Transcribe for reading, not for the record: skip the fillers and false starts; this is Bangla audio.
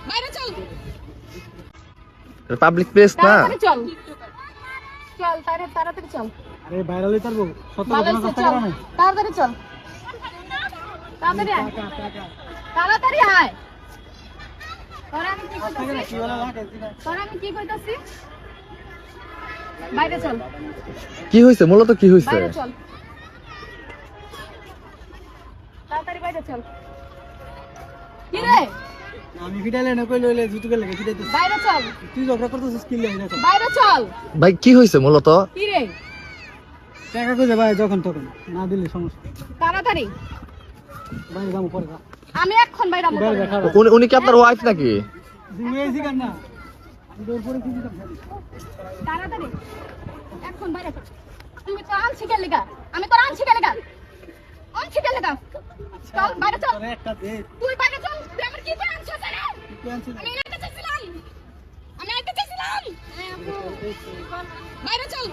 বাইরে চল, পাবলিক প্লেস না। তাড়াতাড়ি চল, চল তাড়াতাড়ি চল। আরে ভাইরাল হই পারবো সত্য ভালো কথা হইছে, কথা চল কারণে তাড়াতাড়ি চল, তাড়াতাড়ি আয়, তাড়াতাড়ি আয়। তোরা আমি কি কইতাছি, কি বলা লাগে তোরা আমি কি কইতাছি, বাইরে চল, কি হইছে মূলত কি হইছে? বাইরে চল, তাড়াতাড়ি বাইরে চল। কি রে, আমি ফিটাইলে না কই লইলে জুতুকে লাগে ফিটাইতেছি বাইরে চল, তুই ঝগড়া করতেছিস কি লাগে না বাইরে চল। ভাই কি হইছে মূলত? কি রে, টাকা কই ভাই যখন তখন না দিলে সমস্যা তাড়াতাড়ি, ভাই যাবো পরে যা আমি এখন বাইরে আমো। বাইরে দেখা উনি কি আপনার ওয়াইফ নাকি? তুমি এসি কেন না আমি দৌড় পরে কি দিতাম তাড়াতাড়ি এখন বাইরে চল। তুমি তো আনছি কে লাগা, আমি তো আনছি কে লাগা, আনছি কে লাগা, চল বাইরে চল। তোরে একটা দে তুই বাইরে চল, তুই আমার কি করে আনছিস রে? কি আনছিস আমি এটা চাইছিলাম, আমি এটা চাইছিলাম। বাইরে চল।